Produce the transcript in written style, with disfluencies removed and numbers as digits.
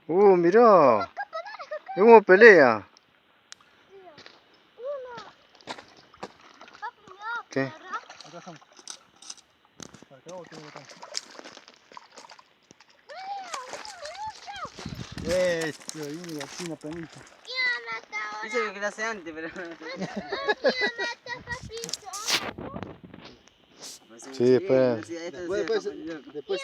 Mira. Es como pelea. ¿Qué? Acá estamos. Acá o tengo acá. Esto, y aquí una planita. Dice que lo hace antes, pero no. Sí, después. Esto Después, loco. después